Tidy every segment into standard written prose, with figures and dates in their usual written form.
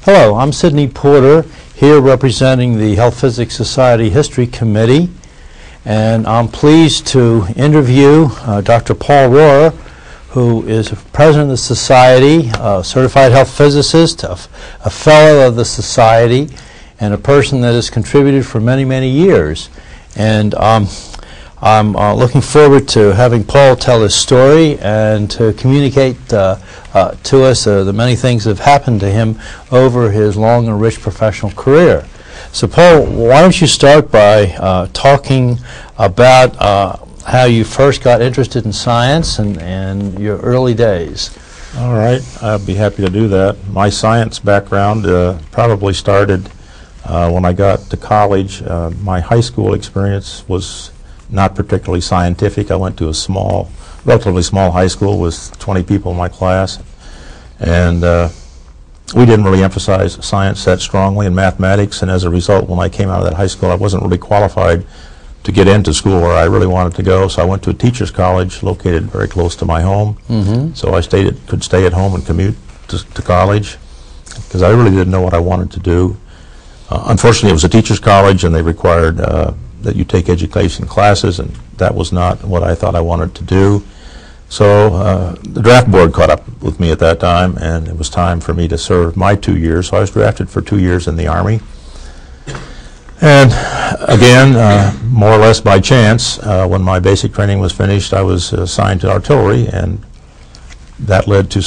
Hello, I'm Sidney Porter, here representing the Health Physics Society History Committee, and I'm pleased to interview Dr. Paul Rohwer, who is president of the Society, a certified health physicist, a fellow of the Society, and a person that has contributed for many, many years. And I'm looking forward to having Paul tell his story and to communicate to us the many things that have happened to him over his long and rich professional career. So Paul, why don't you start by talking about how you first got interested in science and your early days. All right, I'd be happy to do that. My science background probably started when I got to college. My high school experience was not particularly scientific. I went to a relatively small high school with 20 people in my class, and we didn't really emphasize science that strongly in mathematics, and as a result, when I came out of that high school, I wasn't really qualified to get into school where I really wanted to go, so I went to a teacher's college located very close to my home. So I could stay at home and commute to college, because I really didn't know what I wanted to do. Unfortunately, it was a teacher's college, and they required that you take education classes, and that was not what I thought I wanted to do. So the draft board caught up with me at that time, and it was time for me to serve my 2 years. So I was drafted for 2 years in the Army. And again, more or less by chance, when my basic training was finished, I was assigned to artillery, and that led to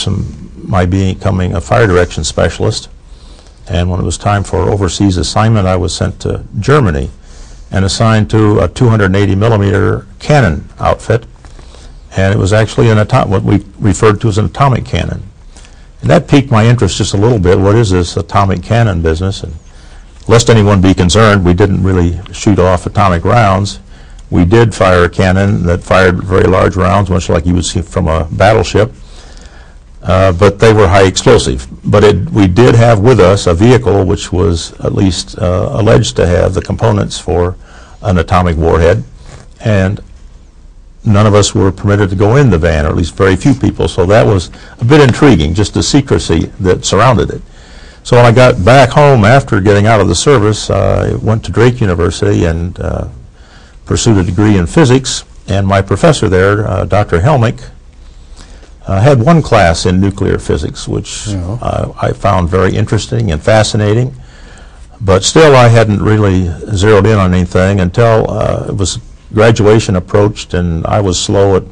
my becoming a fire direction specialist. And when it was time for overseas assignment, I was sent to Germany and assigned to a 280 millimeter cannon outfit, and it was actually what we referred to as an atomic cannon. And that piqued my interest just a little bit. What is this atomic cannon business? And lest anyone be concerned, we didn't really shoot off atomic rounds. We did fire a cannon that fired very large rounds, much like you would see from a battleship, but they were high explosive. But we did have with us a vehicle which was at least alleged to have the components for an atomic warhead, and none of us were permitted to go in the van, or at least very few people, so that was a bit intriguing, just the secrecy that surrounded it. So when I got back home after getting out of the service, I went to Drake University and pursued a degree in physics, and my professor there, Dr. Helmick, had one class in nuclear physics, which I found very interesting and fascinating, but still I hadn't really zeroed in on anything until graduation approached, and I was slow at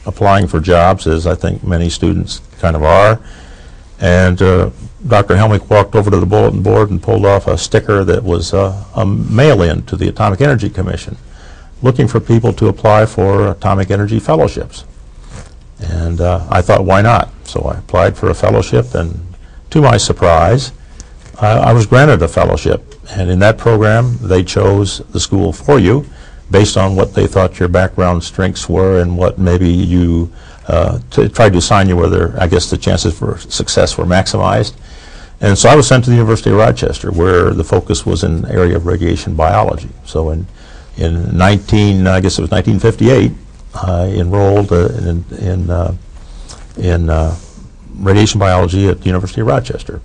applying for jobs, as I think many students kind of are. And Dr. Helmick walked over to the bulletin board and pulled off a sticker that was a mail-in to the Atomic Energy Commission, looking for people to apply for atomic energy fellowships. And I thought, why not? So I applied for a fellowship, and to my surprise, I was granted a fellowship. And in that program, they chose the school for you based on what they thought your background strengths were and what maybe you tried to assign you whether, I guess, the chances for success were maximized. And so I was sent to the University of Rochester, where the focus was in the area of radiation biology. So in 1958, I enrolled in radiation biology at the University of Rochester.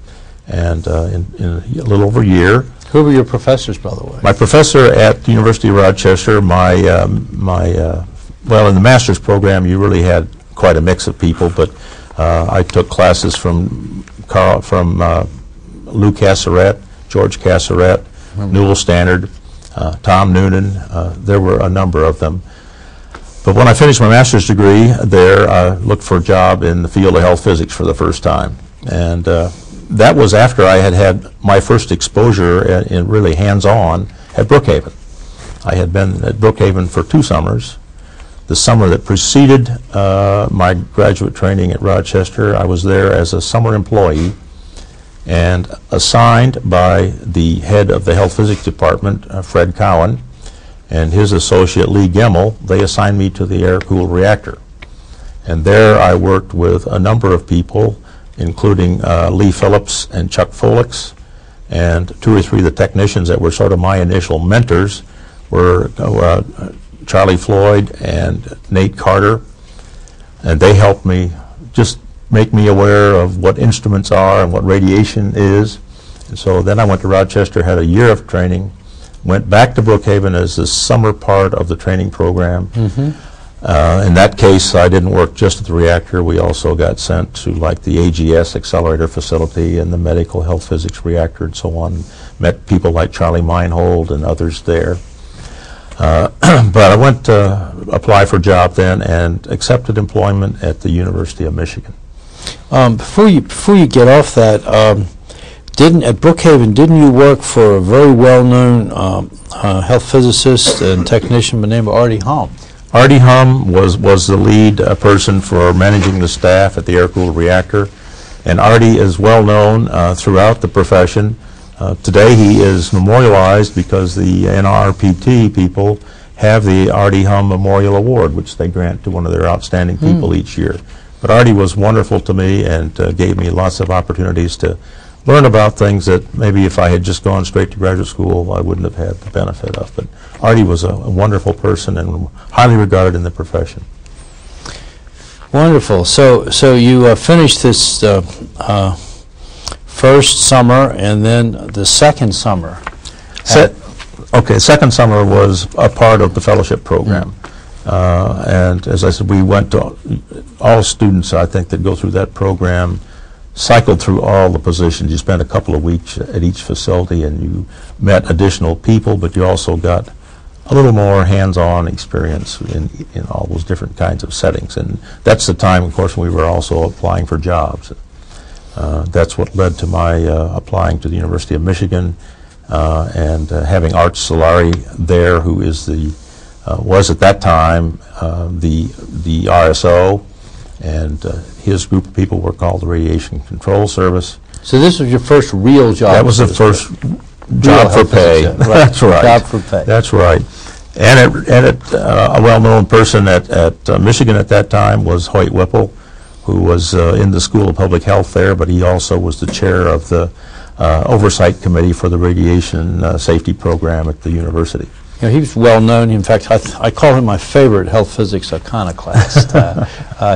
And in a little over a year. Who were your professors, by the way? My professor at the University of Rochester, well, in the master's program, you really had quite a mix of people, but I took classes from Lou Casseret, George Casseret, Newell Stannard, Tom Noonan. There were a number of them. But when I finished my master's degree there, I looked for a job in the field of health physics for the first time. And that was after I had my first exposure in really hands-on at Brookhaven. I had been at Brookhaven for 2 summers. The summer that preceded my graduate training at Rochester, I was there as a summer employee and assigned by the head of the health physics department, Fred Cowan, and his associate Lee Gemmel. They assigned me to the air-cooled reactor. And there I worked with a number of people, including Lee Phillips and Chuck Folix, and 2 or 3 of the technicians that were sort of my initial mentors were Charlie Floyd and Nate Carter, and they helped me just make me aware of what instruments are and what radiation is. And so then I went to Rochester, had a year of training, went back to Brookhaven as the summer part of the training program. In that case, I didn't work just at the reactor. We also got sent to like the AGS accelerator facility and the medical health physics reactor and so on. Met people like Charlie Meinhold and others there. But I went to apply for a job then and accepted employment at the University of Michigan. Before you get off that, at Brookhaven, didn't you work for a very well-known health physicist and technician by the name of Artie Hum? Artie Hum was the lead person for managing the staff at the air-cooled reactor, and Artie is well known throughout the profession. Today he is memorialized because the NRPT people have the Artie Hum Memorial Award, which they grant to one of their outstanding people each year. But Artie was wonderful to me and gave me lots of opportunities to learn about things that maybe if I had just gone straight to graduate school, I wouldn't have had the benefit of. But Artie was a wonderful person and highly regarded in the profession. Wonderful. So you finished this first summer, and then the second summer. Okay, second summer was a part of the fellowship program. And as I said, we went to all students, I think, that go through that program cycled through all the positions. You spent a couple of weeks at each facility and you met additional people, but you also got a little more hands-on experience in all those different kinds of settings. And that's the time, of course, when we were also applying for jobs. That's what led to my applying to the University of Michigan and having Art Solari there, who is was at that time the RSO, and his group of people were called the Radiation Control Service. So this was your first real job? That was the first job for pay. Right. That's right. Job for pay. That's right. And a well-known person at Michigan at that time was Hoyt Whipple, who was in the School of Public Health there, but he also was the chair of the Oversight Committee for the Radiation Safety Program at the university. You know, he was well known. In fact, I call him my favorite health physics iconoclast.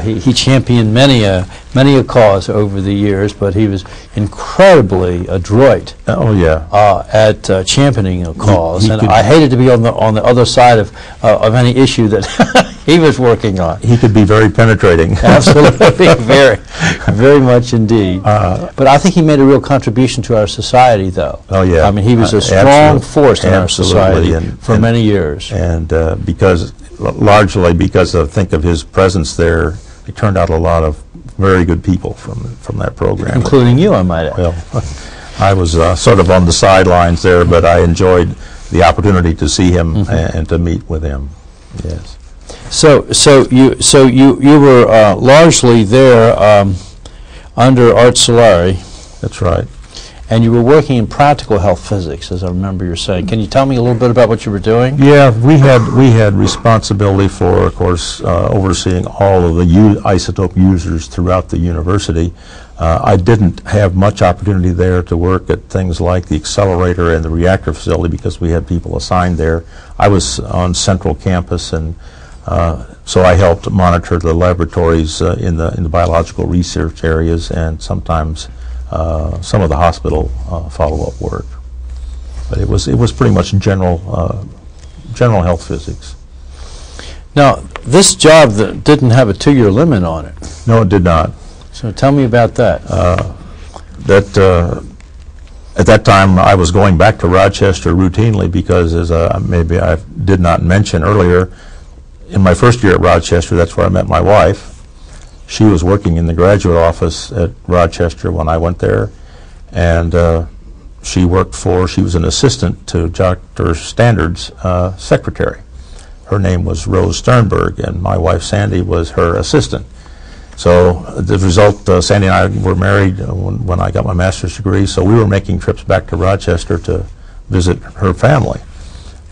He championed many a cause over the years, but he was incredibly adroit. Oh yeah. At championing a cause, and I hated to be on the other side of any issue that he was working on. He could be very penetrating. Absolutely, very much indeed. But I think he made a real contribution to our society, though. Oh yeah. I mean, he was a strong force in our society for many years. And largely because I think of his presence there, he turned out a lot of very good people from that program. Including you, I might add. Well, I was sort of on the sidelines there, but I enjoyed the opportunity to see him and to meet with him. Yes. So you were largely there under Art Solari. That's right. And you were working in practical health physics, as I remember you saying. Can you tell me a little bit about what you were doing? Yeah, we had responsibility for, of course, overseeing all of the isotope users throughout the university. I didn't have much opportunity there to work at things like the accelerator and the reactor facility because we had people assigned there. I was on central campus, and so I helped monitor the laboratories in the biological research areas and sometimes some of the hospital follow-up work. But it was pretty much general health physics. Now, this job didn't have a 2-year limit on it. No, it did not. So tell me about that. At that time, I was going back to Rochester routinely because, as maybe I did not mention earlier, in my first year at Rochester, that's where I met my wife. She was working in the graduate office at Rochester when I went there, and she was an assistant to Dr. Standard's secretary. Her name was Rose Sternberg, and my wife Sandy was her assistant. So the result, Sandy and I were married when I got my master's degree, so we were making trips back to Rochester to visit her family.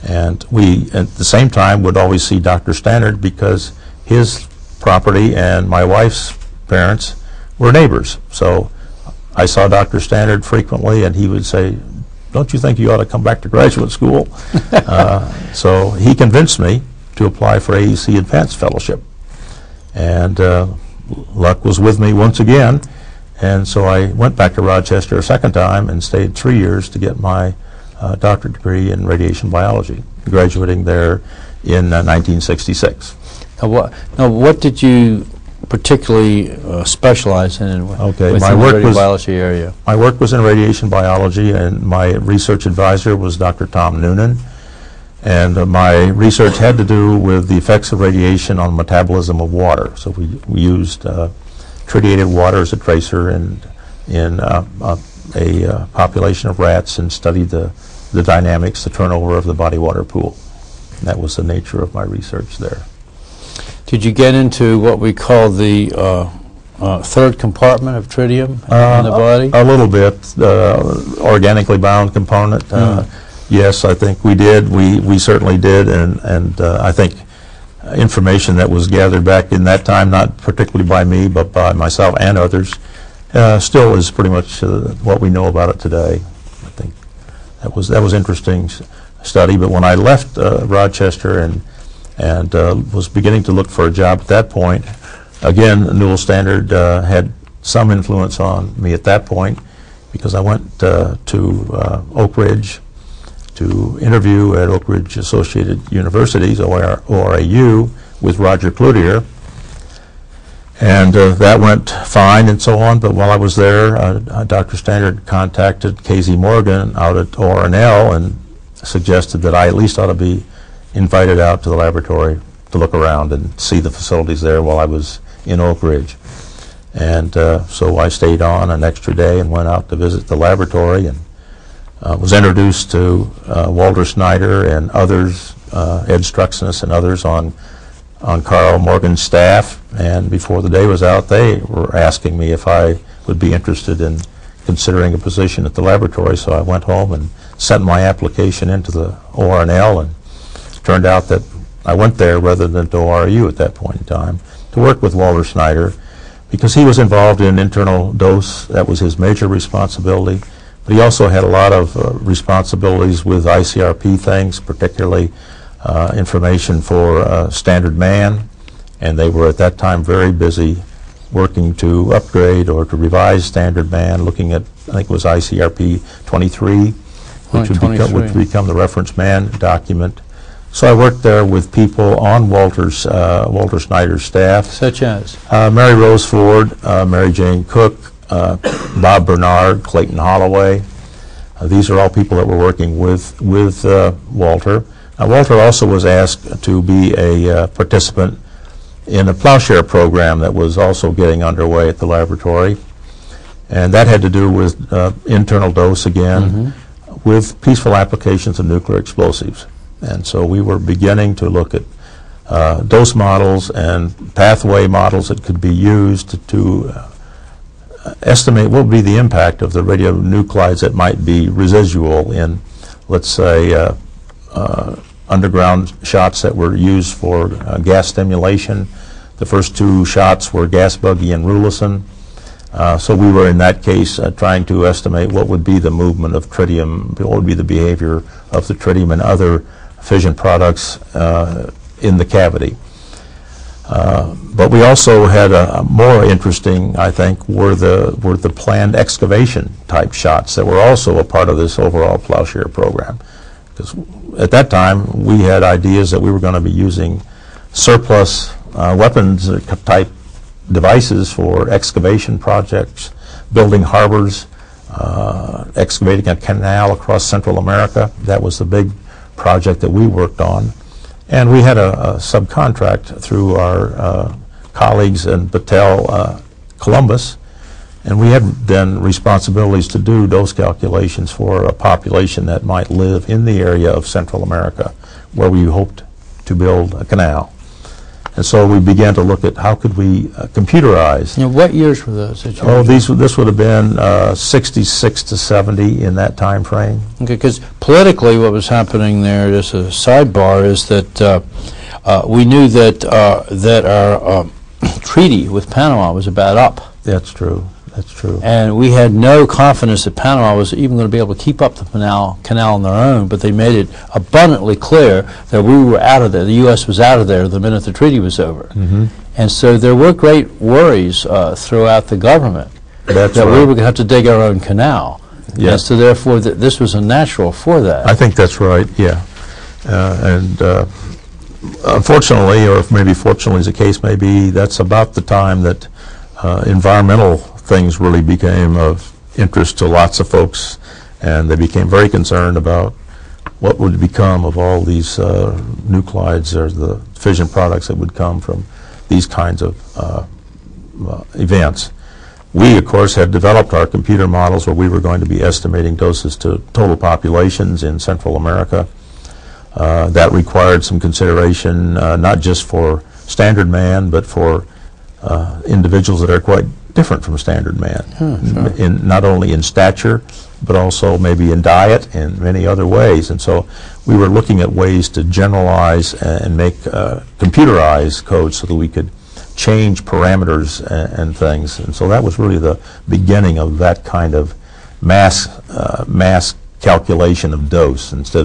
And we, at the same time, would always see Dr. Standard because his property and my wife's parents were neighbors. So I saw Dr. Standard frequently, and he would say, "Don't you think you ought to come back to graduate school?" So he convinced me to apply for AEC Advanced Fellowship. And luck was with me once again, and so I went back to Rochester a second time and stayed 3 years to get my doctorate degree in radiation biology, graduating there in 1966. Now, what did you particularly specialize in Okay, within the radiobiology area? My work was in radiation biology, and my research advisor was Dr. Tom Noonan. And my research had to do with the effects of radiation on metabolism of water. So we used tritiated water as a tracer in a population of rats and studied the dynamics, the turnover of the body water pool. And that was the nature of my research there. Did you get into what we call the third compartment of tritium in the body? A little bit, organically bound component. Yes, I think we did. We certainly did, and I think information that was gathered back in that time, not particularly by me, but by myself and others, still is pretty much what we know about it today. I think that was interesting study. But when I left Rochester and was beginning to look for a job at that point, again, Newell Standard had some influence on me at that point, because I went to Oak Ridge to interview at Oak Ridge Associated Universities, ORAU, with Roger Cloutier. And that went fine and so on, but while I was there, Dr. Standard contacted Casey Morgan out at ORNL and suggested that I at least ought to be invited out to the laboratory to look around and see the facilities there while I was in Oak Ridge. And so I stayed on an extra day and went out to visit the laboratory, and was introduced to Walter Snyder and others, Ed Struxness and others on Carl Morgan's staff. And before the day was out, they were asking me if I would be interested in considering a position at the laboratory. So I went home and sent my application into the ORNL, and it turned out that I went there rather than to ORU at that point in time to work with Walter Snyder, because he was involved in internal dose. That was his major responsibility. But he also had a lot of responsibilities with ICRP things, particularly information for Standard Man, and they were at that time very busy working to upgrade or to revise Standard Man, looking at, I think it was ICRP 23, which would become the reference man document. So I worked there with people on Walter Snyder's staff. Such as? Mary Rose Ford, Mary Jane Cook, Bob Bernard, Clayton Holloway. These are all people that were working with Walter. Walter also was asked to be a participant in a plowshare program that was also getting underway at the laboratory. And that had to do with internal dose again, with peaceful applications of nuclear explosives. And so we were beginning to look at dose models and pathway models that could be used to estimate what would be the impact of the radionuclides that might be residual in, let's say, underground shots that were used for gas stimulation. The first two shots were Gas Buggy and Rulison. So we were in that case trying to estimate what would be the movement of tritium, what would be the behavior of the tritium and other fission products in the cavity. But we also had a more interesting, I think, were the planned excavation type shots that were also a part of this overall plowshare program. Because at that time we had ideas that we were going to be using surplus weapons type devices for excavation projects, building harbors, excavating a canal across Central America. That was the big project that we worked on. And we had a subcontract through our colleagues in Battelle, Columbus, and we had then responsibilities to do dose calculations for a population that might live in the area of Central America, where we hoped to build a canal. And so we began to look at how could we computerize. Now, what years were those? This would have been 66 to 70 in that time frame. Okay, because politically what was happening there, just a sidebar, is that we knew that our treaty with Panama was about up. That's true. That's true. And we had no confidence that Panama was even going to be able to keep up the canal on their own, but they made it abundantly clear that we were out of there. The U.S. was out of there the minute the treaty was over. And so there were great worries throughout the government That's that we right. were going to have to dig our own canal. Yeah. And so therefore this was a natural for that. I think that's right, yeah. Unfortunately, or maybe fortunately as the case may be, that's about the time that environmental things really became of interest to lots of folks, and they became very concerned about what would become of all these nuclides or the fission products that would come from these kinds of events. We, of course, had developed our computer models where we were going to be estimating doses to total populations in Central America. That required some consideration, not just for standard man, but for individuals that are quite different from standard man, Sure. not only in stature, but also maybe in diet and many other ways. And so we were looking at ways to generalize and make computerized code so that we could change parameters and things. And so that was really the beginning of that kind of mass calculation of dose instead of